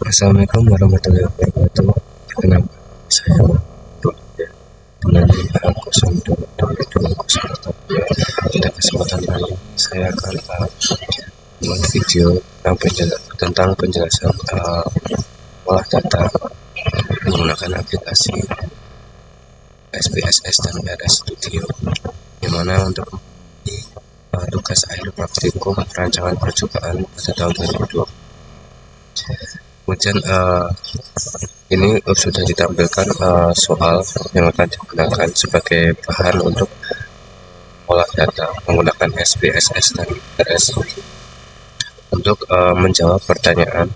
Assalamualaikum warahmatullahi wabarakatuh. Perkenalkan, saya dengan 020220. Pada kesempatan kali ini saya akan membuat video tentang penjelasan olah data menggunakan aplikasi SPSS dan RS Studio, di mana untuk tugas akhir praktikum perancangan percobaan pada tahun 2020. Kemudian ini sudah ditampilkan soal yang akan digunakan sebagai bahan untuk olah data menggunakan SPSS dan RS untuk menjawab pertanyaan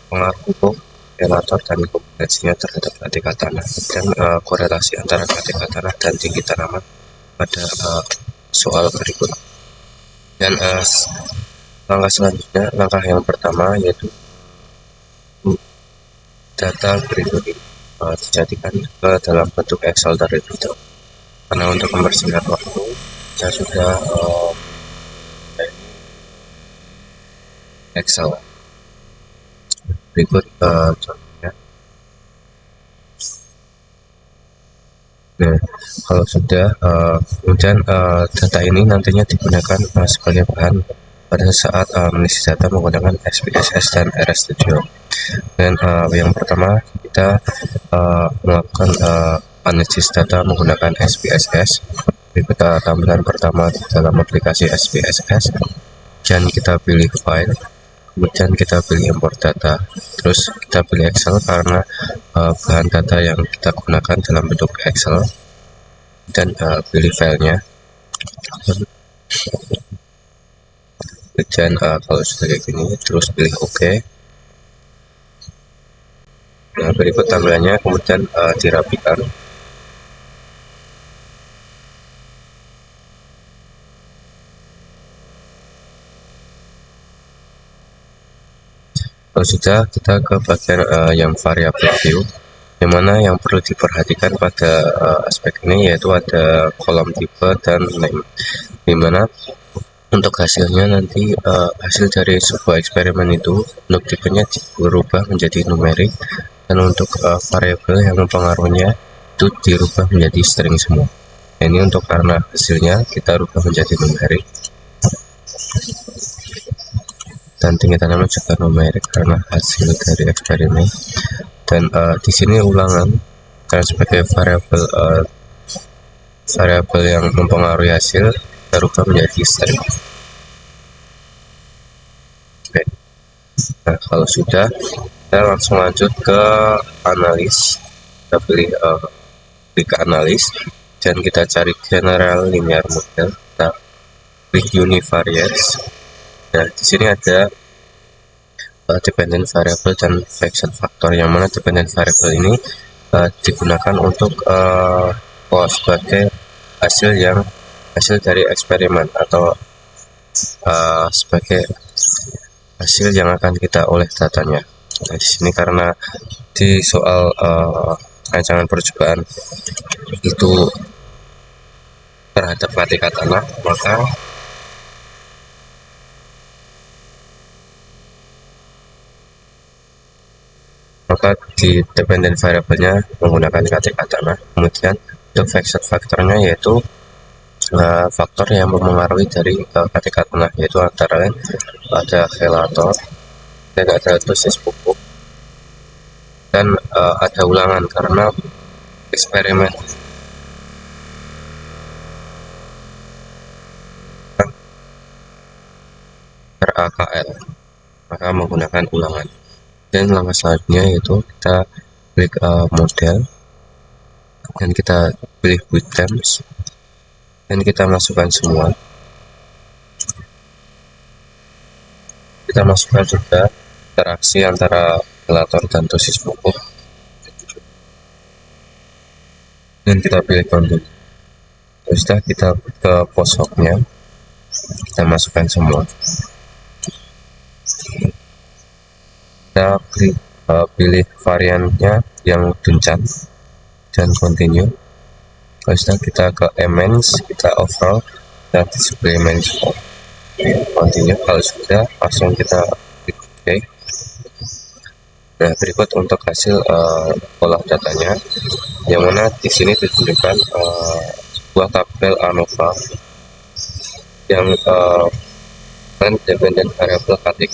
pengaruh pupuk, relator, dan kombinasinya terhadap ketika tanah dan korelasi antara ketika tanah dan tinggi tanaman pada soal berikut. Dan langkah selanjutnya, langkah yang pertama yaitu data berikut ini dijadikan ke dalam bentuk Excel terlebih dahulu. Karena untuk mempersingkat waktu, saya sudah Excel. Berikut contohnya. Nah, kalau sudah, kemudian data ini nantinya digunakan sebagai bahan pada saat mengisi data menggunakan SPSS dan RS Studio. Dan yang pertama kita melakukan analisis data menggunakan SPSS. Berikut tampilan pertama dalam aplikasi SPSS, dan kita pilih file, kemudian kita pilih import data, terus kita pilih Excel karena bahan data yang kita gunakan dalam bentuk Excel, dan pilih filenya. Dan kalau sudah kayak gini, terus pilih OK. Nah, berikut tampilannya, kemudian dirapikan. Kalau sudah, kita ke bagian yang variabel view, yang mana yang perlu diperhatikan pada aspek ini yaitu ada kolom tipe dan name, dimana untuk hasilnya nanti hasil dari sebuah eksperimen itu untuk tipenya berubah menjadi numerik, dan untuk variabel yang mempengaruhinya itu dirubah menjadi string semua. Nah, ini untuk karena hasilnya kita rubah menjadi numerik, dan tinggi tanaman juga numerik karena hasil dari eksperimen. Dan di sini ulangan karena sebagai variabel yang mempengaruhi hasil kita rubah menjadi string. Oke. Nah, kalau sudah, kita langsung lanjut ke analis. Kita pilih klik analis, dan kita cari general linear model. Kita klik univariate. Nah, di sini ada dependent variable dan fixed factor, yang mana dependent variable ini digunakan untuk sebagai hasil dari eksperimen atau sebagai hasil yang akan kita oleh datanya. Nah, di sini karena di soal rancangan percobaan itu terhadap ketika tanah, maka di dependent variable-nya menggunakan ketika tanah. Kemudian untuk fixed faktornya yaitu faktor yang mempengaruhi dari ketika tanah, yaitu antara lain ada relator, dan ada dosis pupuk, dan ada ulangan karena eksperimen AKL, maka menggunakan ulangan. Dan langkah selanjutnya yaitu kita klik model, dan kita pilih bootcamps, dan kita masukkan semua. Kita masukkan juga interaksi antara relator dan dosis pupuk, dan kita pilih continue. Terus kita ke posoknya, kita masukkan semua. Kita pilih variannya yang duncan dan continue. Terus kita ke image, kita overall, dan display image continue. Kalau sudah, langsung kita klik OK. Nah, berikut untuk hasil olah datanya, yang mana di sini ditunjukkan sebuah tabel ANOVA yang dependent variable KTK,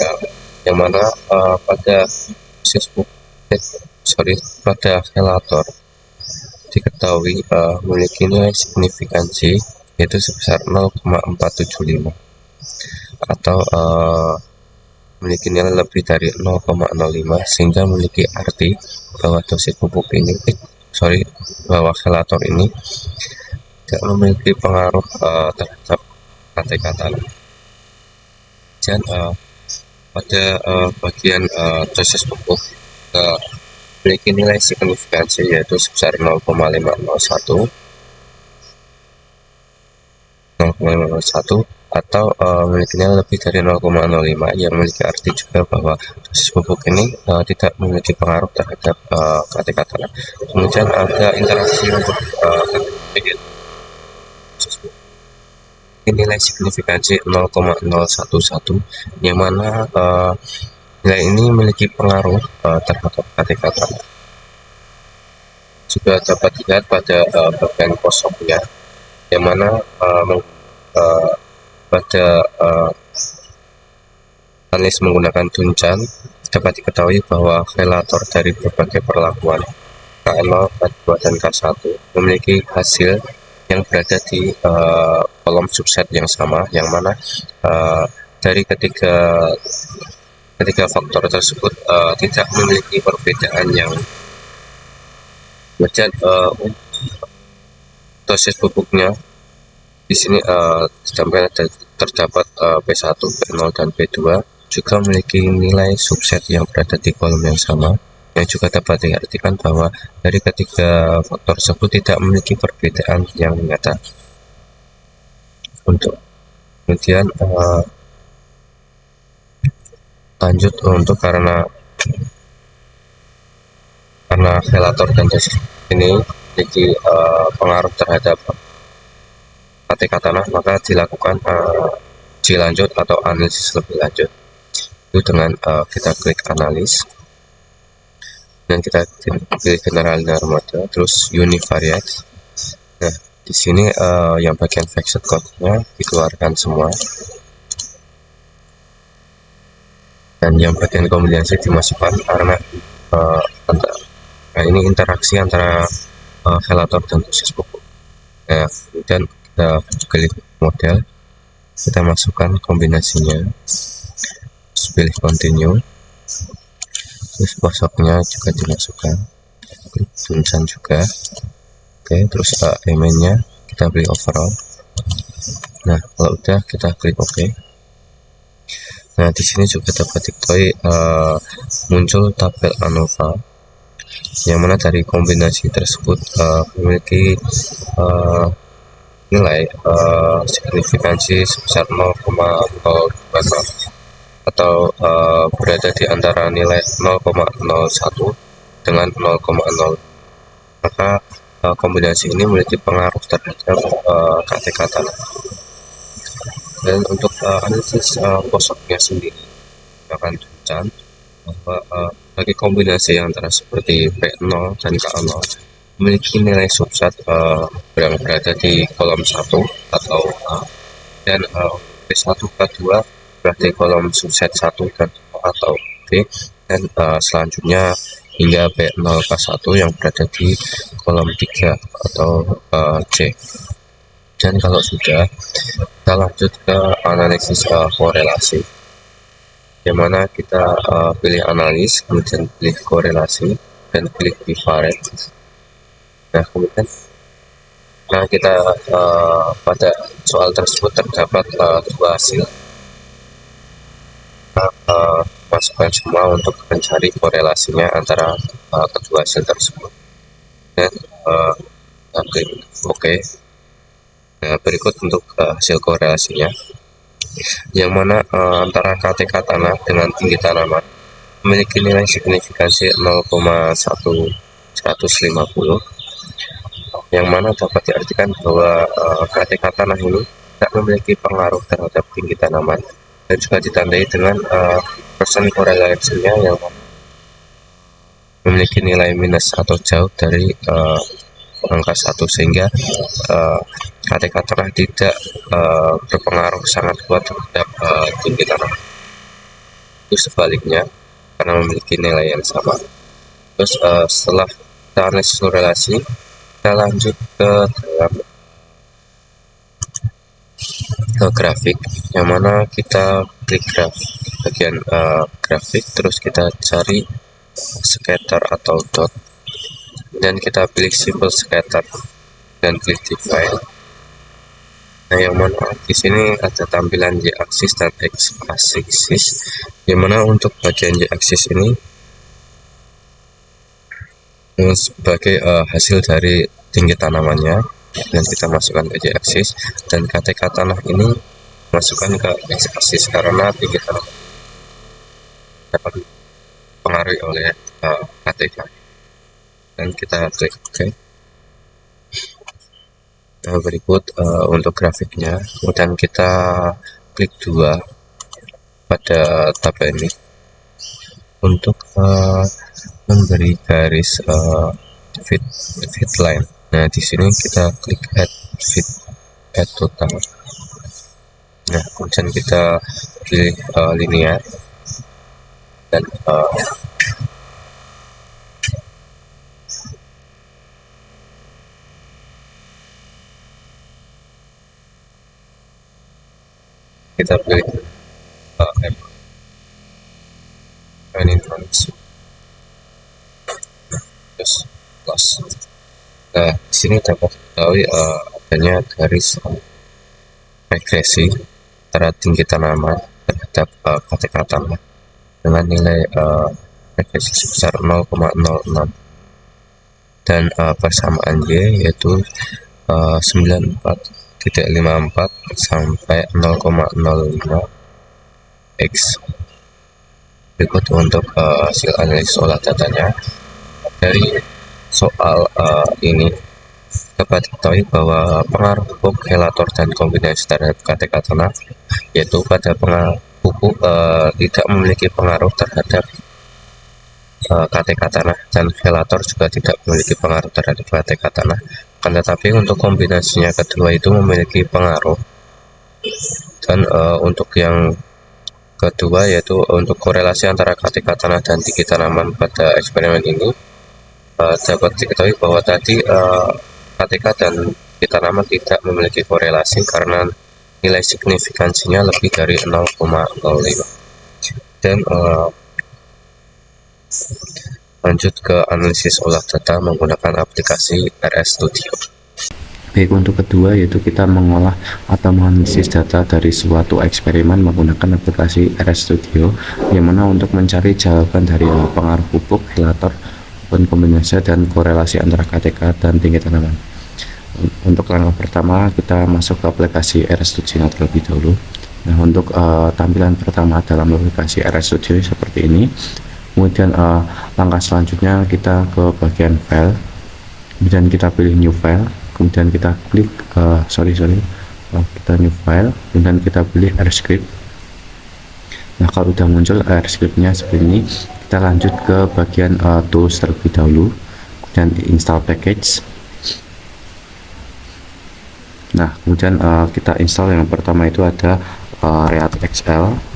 yang mana pada sisbuk pada velator diketahui memiliki nilai signifikansi yaitu sebesar 0,475 atau memiliki nilai lebih dari 0,05, sehingga memiliki arti bahwa dosis pupuk ini bahwa velator ini tidak memiliki pengaruh terhadap KTK tanah. Dan pada bagian dosis pupuk memiliki nilai signifikansi yaitu sebesar 0,501 atau memiliki nilai lebih dari 0,05, yang memiliki arti juga bahwa dosis pupuk ini tidak memiliki pengaruh terhadap KTK tanah. Kemudian ada interaksi untuk nilai signifikansi 0,011, yang mana nilai ini memiliki pengaruh terhadap KTK tanah. Juga dapat dilihat pada bagian kosongnya, yang mana pada analis menggunakan tunjan dapat diketahui bahwa velator dari berbagai perlakuan K0, K2, dan K1 memiliki hasil yang berada di kolom subset yang sama, yang mana dari ketiga faktor tersebut tidak memiliki perbedaan yang kemudian dosis pupuknya di sini terdapat P1, P0, dan P2 juga memiliki nilai subset yang berada di kolom yang sama, yang juga dapat diartikan bahwa dari ketiga faktor tersebut tidak memiliki perbedaan yang nyata. Untuk kemudian lanjut untuk karena velator dan dosis ini memiliki pengaruh terhadap KTK tanah, maka dilakukan uji lanjut atau analisis lebih lanjut. Itu dengan kita klik analis dan kita pilih general linear model, terus univariate. Nah, di sini yang bagian fixed code-nya dikeluarkan semua, dan yang bagian kombinasi dimasukkan karena ini interaksi antara velator dan dosis pupuk. Nah, kemudian kita klik model, kita masukkan kombinasinya, terus pilih continue, terus pasoknya juga dimasukkan, klik tunjan juga. Oke, terus emailnya kita pilih overall. Nah, kalau udah kita klik OK. Nah, di sini juga dapat diketahui muncul tabel ANOVA, yang mana dari kombinasi tersebut memiliki nilai signifikansi sebesar 0,026 atau berada di antara nilai 0,01 dengan 0,0. Maka kombinasi ini memiliki pengaruh terhadap KTK tanah. Dan untuk analisis posoknya sendiri akan tunjan bahwa bagi kombinasi antara seperti P0 dan K0 memiliki nilai subset yang berada di kolom 1 atau A, dan P1, K2 berada di kolom subset 1 dan atau B, dan selanjutnya hingga P0, K1 yang berada di kolom 3 atau C. Dan kalau sudah, kita lanjut ke analisis korelasi, yang mana kita pilih analis, kemudian pilih korelasi, dan pilih bivariate. Nah, kemudian kita pada soal tersebut terdapat dua hasil. Kita masukkan semua untuk mencari korelasinya antara kedua hasil tersebut, dan kita klik OK. Nah, berikut untuk hasil korelasinya, yang mana antara KTK tanah dengan tinggi tanaman memiliki nilai signifikansi 0,150, yang mana dapat diartikan bahwa KTK tanah ini tidak memiliki pengaruh terhadap tinggi tanaman, dan juga ditandai dengan persen korelasinya yang memiliki nilai minus atau jauh dari angka 1, sehingga KTK tengah tidak berpengaruh sangat kuat terhadap tinggi tanaman. Itu sebaliknya, karena memiliki nilai yang sama. Terus setelah kita analisis korelasi, kita lanjut ke dalam grafik, yang mana kita klik bagian grafik, terus kita cari scatter atau dot, dan kita pilih simple scatter dan klik define. Nah, yang mana di sini ada tampilan y aksis dan x aksis, yang mana untuk bagian y aksis ini sebagai hasil dari tinggi tanamannya, dan kita masukkan ke y aksis, dan KTK tanah ini masukkan ke x aksis karena tinggi tanaman dapat dipengaruhi oleh KTK, dan kita klik OK. Nah, berikut untuk grafiknya, kemudian kita klik 2 pada tabel ini untuk memberi garis fit line. Nah, di sini kita klik add total. Nah, kemudian kita pilih linear, dan kita pilih terus plus. Nah, di sini dapat diketahui adanya garis regresi antara tinggi tanaman terhadap KTK tanah dengan nilai regresi sebesar 0,06, dan persamaan Y yaitu 94,54 sampai 0,05 X. Berikut untuk hasil analisis olah datanya. Dari soal ini dapat diketahui bahwa pengaruh pupuk, helator, dan kombinasi terhadap KTK tanah, yaitu pada pupuk tidak memiliki pengaruh terhadap KTK tanah, dan helator juga tidak memiliki pengaruh terhadap KTK tanah. Akan tetapi untuk kombinasinya kedua itu memiliki pengaruh, dan untuk yang kedua yaitu untuk korelasi antara KTK tanah dan tinggi tanaman pada eksperimen ini, dapat diketahui bahwa tadi KTK dan tinggi tanaman tidak memiliki korelasi karena nilai signifikansinya lebih dari 0,05. Dan lanjut ke analisis olah data menggunakan aplikasi RS Studio. Baik, untuk kedua yaitu kita mengolah atau menganalisis data dari suatu eksperimen menggunakan aplikasi RS Studio, yang mana untuk mencari jawaban dari pengaruh pupuk, helator, kombinasi, dan korelasi antara KTK dan tinggi tanaman. Untuk langkah pertama, kita masuk ke aplikasi RS Studio terlebih dahulu. Nah, untuk tampilan pertama dalam aplikasi RS Studio seperti ini. Kemudian langkah selanjutnya kita ke bagian file, kemudian kita pilih new file, kemudian kita klik kita new file, kemudian kita pilih RScript. Nah, kalau sudah muncul RScript-nya seperti ini, kita lanjut ke bagian tools terlebih dahulu, kemudian install package. Nah, kemudian kita install yang pertama itu ada ReactXL.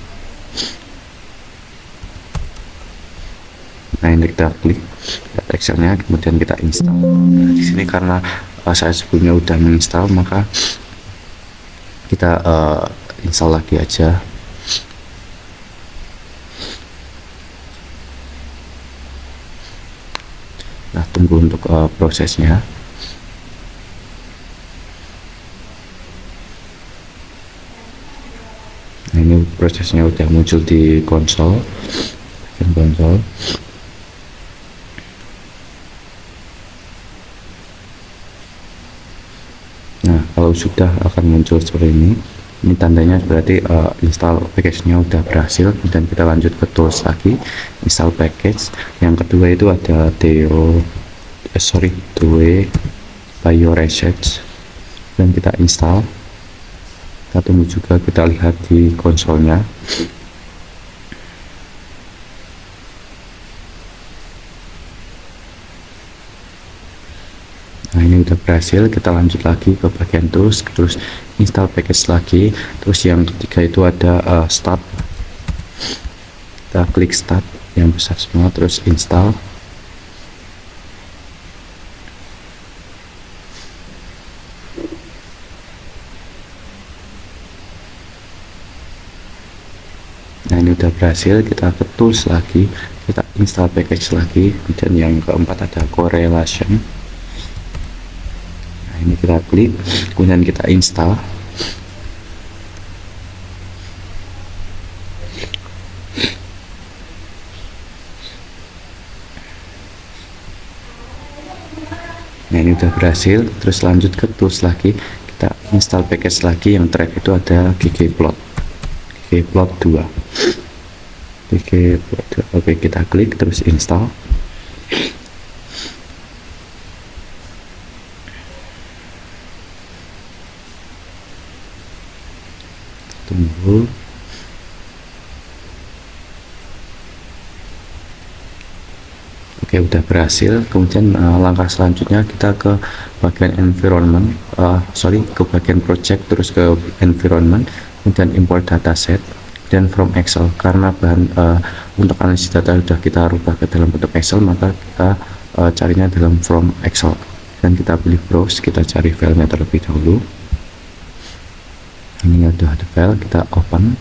Nah, ini kita klik Excel-nya, kemudian kita install. Nah, di sini karena saya sebelumnya udah menginstal, maka kita install lagi aja. Nah, tunggu untuk prosesnya. Nah, ini prosesnya udah muncul di konsol. Nah, kalau sudah akan muncul seperti ini tandanya berarti install package-nya udah berhasil. Kemudian kita lanjut ke tools lagi, install package. Yang kedua itu ada Bioresearch, dan kita install. Kita tunggu juga, kita lihat di konsolnya. Nah, ini udah berhasil. Kita lanjut lagi ke bagian tools, terus install package lagi. Terus yang ketiga itu ada start. Kita klik start yang besar semua, terus install. Nah, ini udah berhasil. Kita ke tools lagi, kita install package lagi, dan yang keempat ada correlation. Nah, ini kita klik, kemudian kita install. Nah, ini udah berhasil. Terus lanjut ke tools lagi, kita install package lagi. Yang terakhir itu ada ggplot 2. Oke, kita klik terus install. Tunggu. Oke, udah berhasil. Kemudian langkah selanjutnya kita ke bagian environment, ke bagian project, terus ke environment, kemudian import dataset, dan from Excel. Karena bahan untuk analisis data sudah kita rubah ke dalam bentuk Excel, maka kita carinya dalam from Excel, dan kita pilih browse, kita cari filenya terlebih dahulu. Ini ada file, kita open.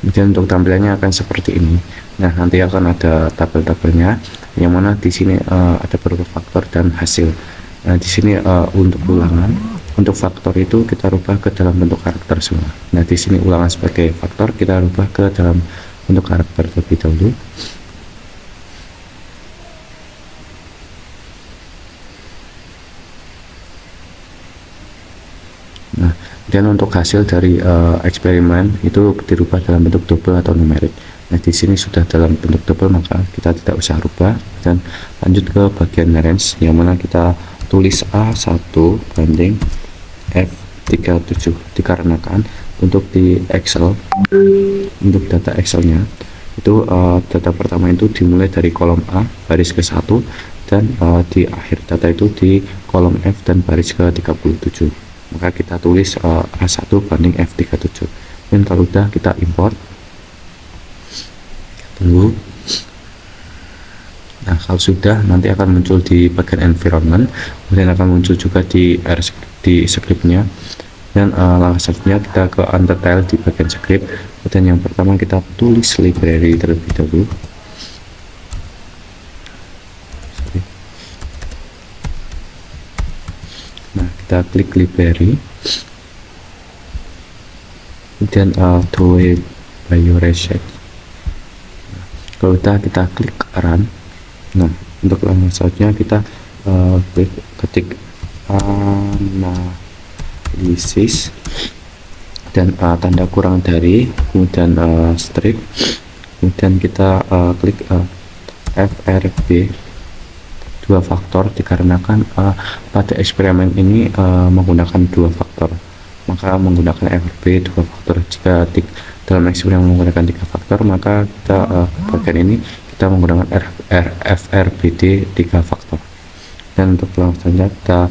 Kemudian untuk tampilannya akan seperti ini. Nah, nanti akan ada tabel-tabelnya, yang mana di sini ada beberapa faktor dan hasil. Nah, di sini untuk ulangan, untuk faktor itu kita rubah ke dalam bentuk karakter semua. Nah, di sini ulangan sebagai faktor kita rubah ke dalam bentuk karakter terlebih dahulu. Nah, dan untuk hasil dari eksperimen itu dirubah dalam bentuk double atau numerik. Nah, di sini sudah dalam bentuk double, maka kita tidak usah rubah, dan lanjut ke bagian range, yang mana kita tulis A1 banding F37, dikarenakan untuk di Excel, untuk data Excelnya itu data pertama itu dimulai dari kolom A baris ke 1, dan di akhir data itu di kolom F dan baris ke 37. Maka kita tulis A1 banding F37, dan kalau udah kita import. Tunggu. Nah, kalau sudah, nanti akan muncul di bagian environment, kemudian akan muncul juga di scriptnya, dan langkah selanjutnya kita ke undertale di bagian script. Dan yang pertama kita tulis library terlebih dahulu. Nah, kita klik library, kemudian do it by your reset. Kalau kita klik run. Nah, untuk langkah selanjutnya kita klik ketik analisis, dan tanda kurang dari, kemudian strip, kemudian kita klik FRB 2 faktor, dikarenakan pada eksperimen ini menggunakan 2 faktor, maka menggunakan FRB 2 faktor. Jika dalam eksperimen menggunakan 3 faktor, maka kita bagian ini kita menggunakan FRBD 3 faktor. Dan untuk selanjutnya kita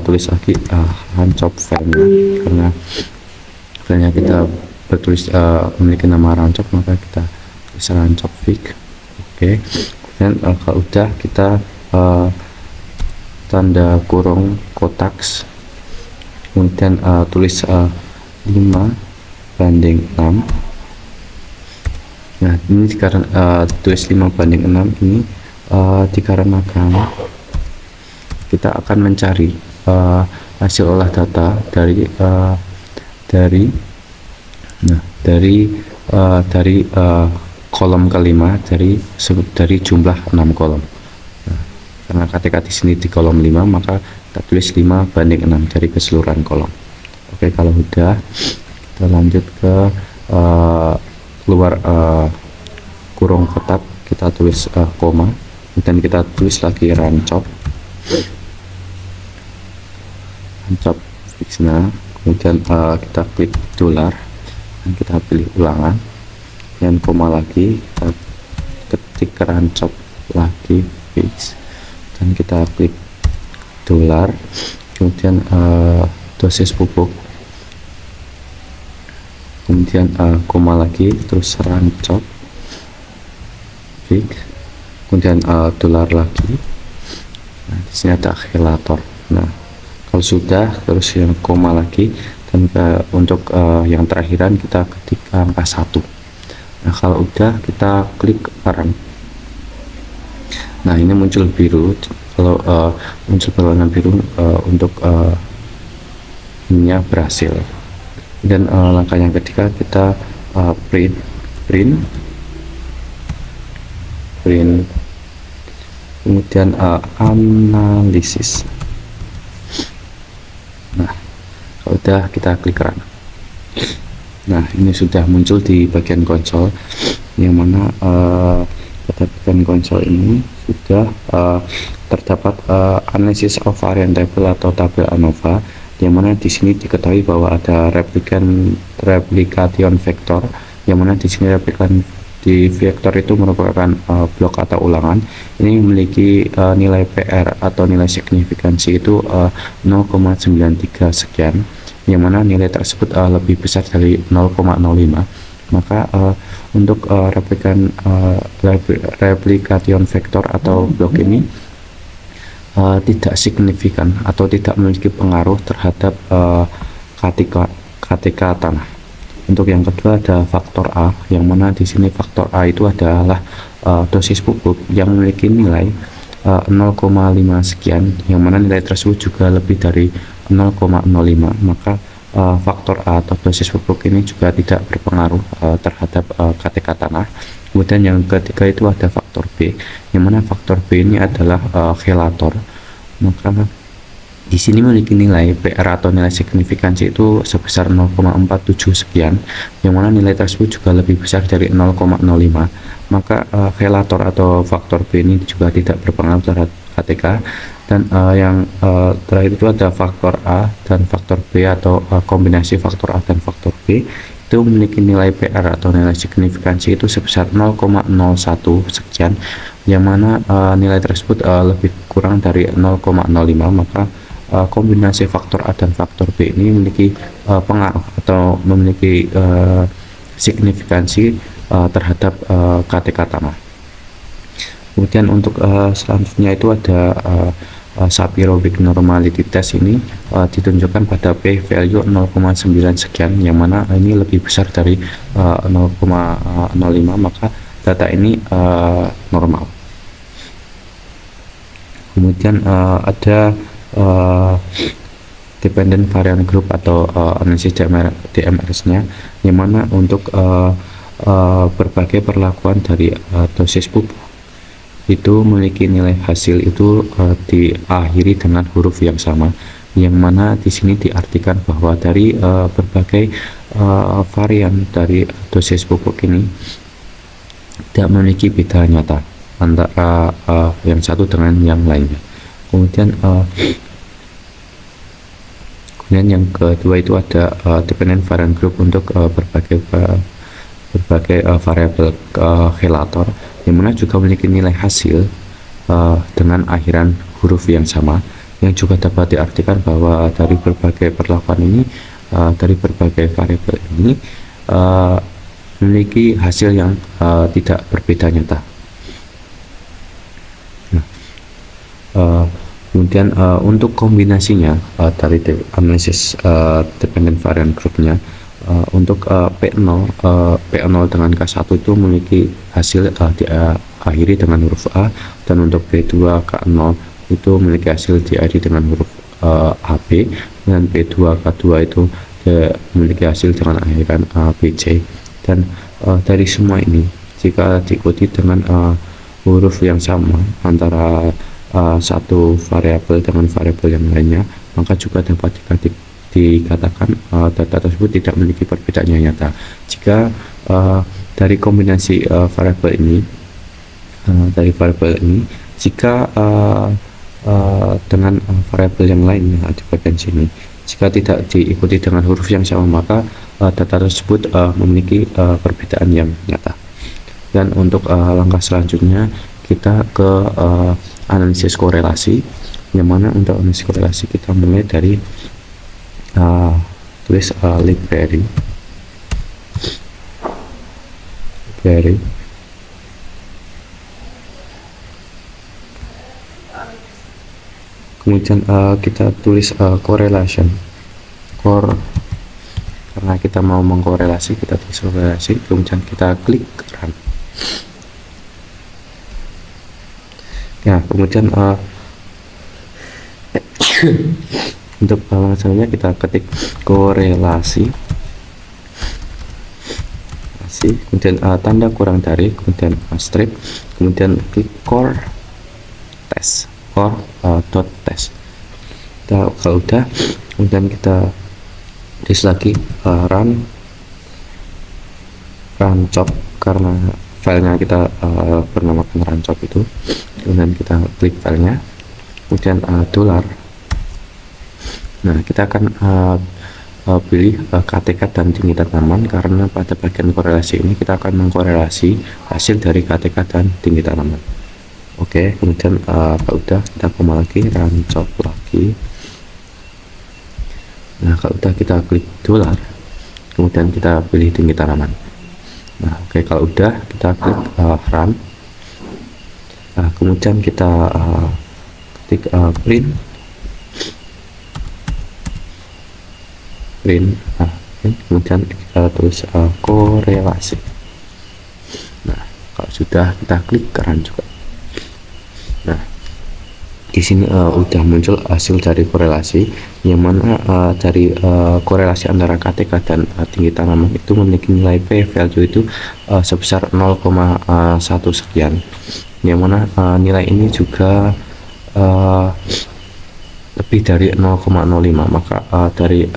tulis lagi rancop filenya, karena filenya kita bertulis memiliki nama rancop, maka kita tulis rancop fig. Oke. Dan kalau udah, kita tanda kurung kotak, kemudian tulis 5 banding 6. Nah, ini karena tulis 5 banding 6 ini dikarenakan kita akan mencari hasil olah data dari kolom kelima dari jumlah 6 kolom. Nah, karena ketika di sini di kolom 5, maka kita tulis 5 banding 6 dari keseluruhan kolom. Oke, kalau udah, kita lanjut ke keluar kurung kotak, kita tulis koma, dan kita tulis lagi rancop fixna, kemudian kita klik dolar dan kita pilih ulangan, dan koma lagi, kita ketik rancop lagi fix, dan kita klik dolar, kemudian dosis pupuk, kemudian koma lagi, terus rancop fix, kemudian dolar lagi. Nah, di sini ada akhelator. Nah, kalau sudah, terus yang koma lagi, dan untuk yang terakhiran kita ketik angka 1. Nah, kalau udah, kita klik run. Nah, ini muncul biru. Kalau muncul berwarna biru untuk ininya berhasil. Dan langkah yang ketiga, kita print, kemudian analisis. Nah, kalau udah, kita klik run. Nah, ini sudah muncul di bagian konsol, yang mana pada bagian konsol ini sudah terdapat analisis of variant table atau tabel ANOVA, yang mana di sini diketahui bahwa ada replication vector, yang mana di sini replikan di vektor itu merupakan blok atau ulangan. Ini memiliki nilai PR atau nilai signifikansi itu 0,93 sekian, yang mana nilai tersebut lebih besar dari 0,05. Maka untuk replication vektor atau blok ini tidak signifikan atau tidak memiliki pengaruh terhadap KTK tanah. Untuk yang kedua ada faktor A, yang mana di sini faktor A itu adalah dosis pupuk yang memiliki nilai 0,5 sekian, yang mana nilai tersebut juga lebih dari 0,05. Maka faktor A atau dosis pupuk ini juga tidak berpengaruh terhadap KTK tanah. Kemudian yang ketiga itu ada faktor B, yang mana faktor B ini adalah khelator. Maka di sini memiliki nilai PR atau nilai signifikansi itu sebesar 0,47 sekian, yang mana nilai tersebut juga lebih besar dari 0,05. Maka khelator atau faktor B ini juga tidak berpengaruh terhadap KTK. Dan yang terakhir itu ada faktor A dan faktor B atau kombinasi faktor A dan faktor B itu memiliki nilai PR atau nilai signifikansi itu sebesar 0,01 sekian, yang mana nilai tersebut lebih kurang dari 0,05. Maka kombinasi faktor A dan faktor B ini memiliki pengaruh atau memiliki signifikansi terhadap KTK tanah. Kemudian untuk selanjutnya itu ada Shapiro-Wilk normality test. Ini ditunjukkan pada p value 0,9 sekian, yang mana ini lebih besar dari 0,05. Maka data ini normal. Kemudian ada dependent variant group atau analisis DMRS-nya, yang mana untuk berbagai perlakuan dari dosis pupuk itu memiliki nilai hasil itu diakhiri dengan huruf yang sama, yang mana di sini diartikan bahwa dari berbagai varian dari dosis pupuk ini tidak memiliki beda nyata antara yang satu dengan yang lainnya. Kemudian yang kedua itu ada dependent variant group untuk berbagai variabel khelator, yang mana juga memiliki nilai hasil dengan akhiran huruf yang sama, yang juga dapat diartikan bahwa dari berbagai perlakuan ini, dari berbagai variabel ini memiliki hasil yang tidak berbeda nyata. Kemudian untuk kombinasinya dari analisis dependent variant groupnya, untuk P0 dengan K1 itu memiliki hasil diakhiri dengan huruf A, dan untuk B2 K0 itu memiliki hasil diakhiri dengan huruf AB, dan B2 K2 itu memiliki hasil dengan akhiran BC. Dan dari semua ini, jika diikuti dengan huruf yang sama antara satu variabel dengan variabel yang lainnya, maka juga dapat dikatakan data tersebut tidak memiliki perbedaan yang nyata. Jika dari kombinasi variabel ini, jika dengan variabel yang lainnya di bagian sini, Jika tidak diikuti dengan huruf yang sama, maka data tersebut memiliki perbedaan yang nyata. Dan untuk langkah selanjutnya kita ke analisis korelasi, yang mana untuk analisis korelasi kita mulai dari tulis library. Kemudian kita tulis correlation karena kita mau mengkorelasi, kita tulis korelasi, kemudian kita klik run. Ya, kemudian untuk selanjutnya kita ketik korelasi, kemudian tanda kurang dari, kemudian strip, kemudian klik core test, dot test. Kalau udah, kemudian kita tulis lagi run job, karena filenya kita bernamakan run job itu. Kemudian kita klik filenya, kemudian dolar. Nah, kita akan pilih KTK dan tinggi tanaman, karena pada bagian korelasi ini kita akan mengkorelasi hasil dari KTK dan tinggi tanaman. Oke, kemudian kalau udah kita koma lagi, run job lagi. Nah, kalau udah kita klik dolar, kemudian kita pilih tinggi tanaman. Nah, oke, kalau udah kita klik run. Nah, kemudian kita ketik print. Nah, kemudian kita tulis korelasi. Nah, kalau sudah kita klik run juga. Nah, di sini udah muncul hasil dari korelasi, yang mana dari korelasi antara KTK dan tinggi tanaman itu memiliki nilai P value itu sebesar 0,1 sekian, yang mana nilai ini juga lebih dari 0,05. Maka dari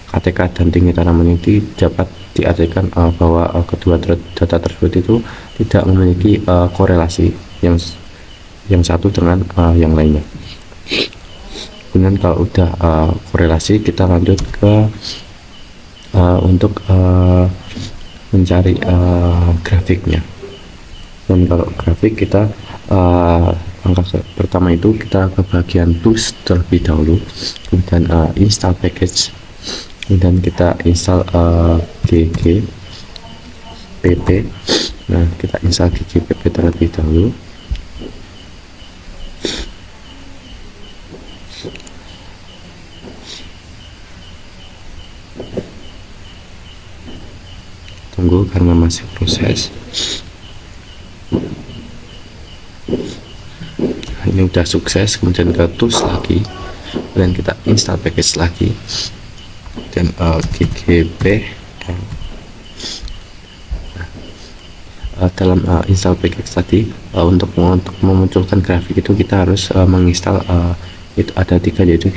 KTK dan tinggi tanaman ini dapat diartikan bahwa kedua data tersebut itu tidak memiliki korelasi yang satu dengan yang lainnya. Kemudian kalau udah korelasi, kita lanjut ke untuk mencari grafiknya. Dan kalau grafik, kita langkah pertama itu kita ke bagian tools terlebih dahulu, kemudian install package, kemudian kita install ggpp. Nah, kita install ggpp terlebih dahulu. Tunggu karena masih proses. Nah, ini udah sukses. Kemudian ke tools lagi, dan kita install package lagi, dan ggp. Dalam install package tadi, untuk memunculkan grafik itu kita harus menginstal itu ada 3, yaitu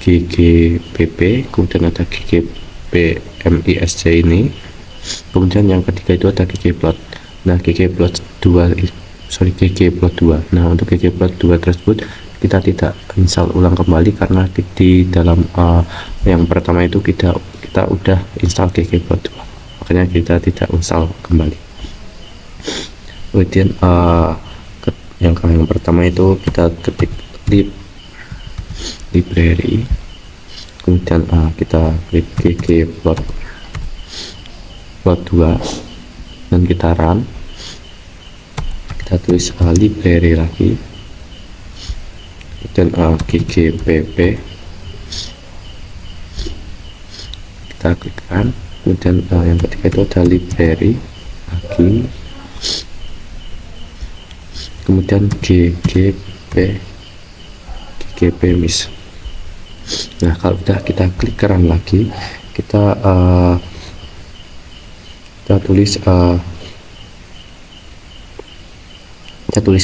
ggpp, kemudian ada ggpmisc ini, kemudian yang ketiga itu ada ggplot. Nah, ggplot 2. Nah, untuk ggplot 2 tersebut kita tidak install ulang kembali, karena di dalam yang pertama itu kita udah install ggplot 2, makanya kita tidak install kembali. Kemudian yang pertama itu kita ketik library, kemudian kita klik ggplot 2 dan kita run. Kita tulis library lagi, dan ggpp, kita klik run. Kemudian yang ketiga itu ada library lagi, kemudian ggp mis. Nah, kalau udah kita klik run lagi, kita tulis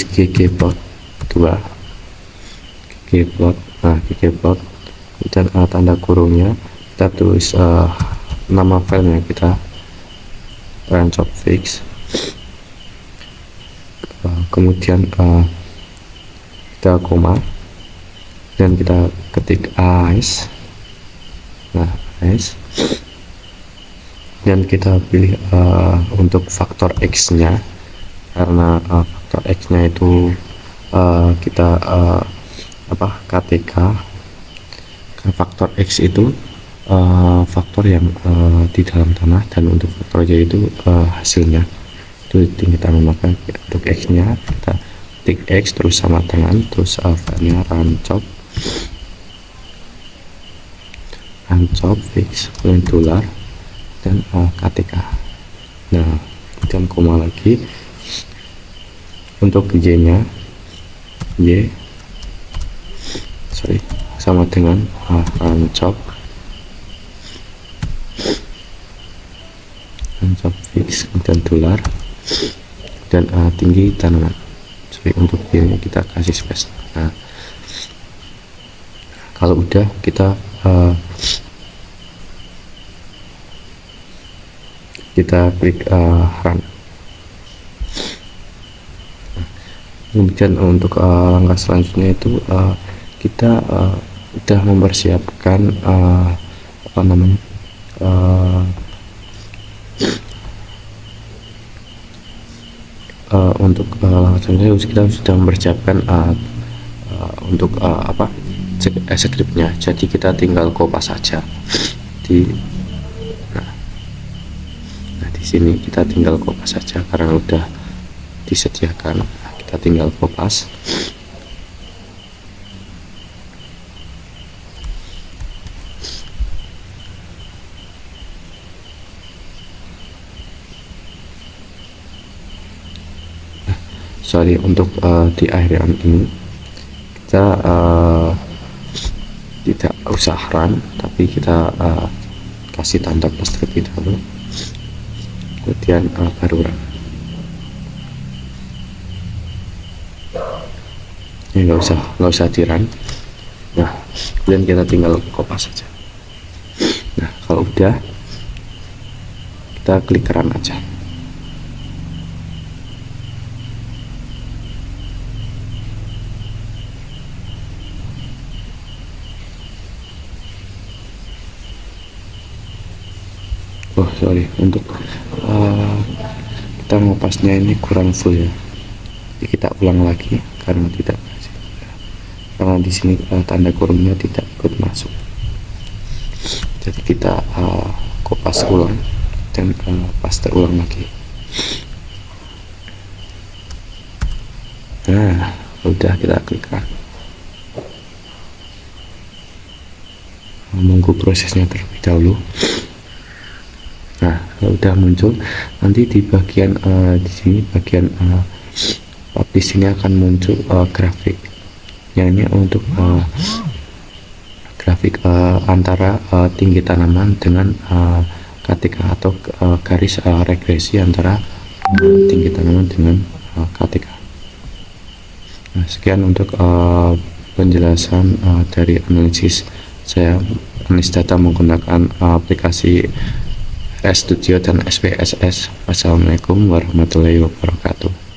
ggplot 2, ggplot. Nah, ggplot, dan tanda kurungnya kita tulis nama filenya, kita run job fix. Kemudian kita koma, dan kita ketik as, Nah, S, dan kita pilih untuk faktor X-nya, karena faktor X-nya itu kita KTK. Faktor X itu faktor yang di dalam tanah, dan untuk faktor Y itu hasilnya. Itu kita namakan untuk X-nya kita tik X terus sama dengan terus filenya rancop fix $, dan KTK. Nah, kemudian koma lagi untuk Y-nya sama dengan rancop fix kemudian $, dan tinggi tanaman. Untuk Y-nya kita kasih space. Nah, kalau udah kita klik run. Kemudian untuk langkah selanjutnya itu kita udah mempersiapkan untuk selanjutnya kita sudah mempersiapkan untuk scriptnya. Jadi kita tinggal kopas saja di sini kita tinggal kopas saja karena udah disediakan. Kita tinggal kopas. Untuk di akhir ini kita tidak usah run, tapi kita kasih tanda plus terlebih dahulu, kemudian baru run. Ini nggak usah di run. Nah, kemudian kita tinggal kopas saja. Nah, kalau udah kita klik run aja. Untuk kita ngopasnya ini kurang full ya. Jadi kita ulang lagi karena di sini tanda kurungnya tidak ikut masuk. Jadi kita kopas ulang dan paste ulang lagi. Nah, udah, kita klik run. Menunggu prosesnya terlebih dahulu. Nah, kalau udah muncul, nanti di bagian di sini bagian publish ini akan muncul grafik. Yang ini untuk grafik antara tinggi tanaman dengan KTK atau garis regresi antara tinggi tanaman dengan KTK. Nah, sekian untuk penjelasan dari analisis saya analis data menggunakan aplikasi RStudio dan SPSS. Wassalamualaikum warahmatullahi wabarakatuh.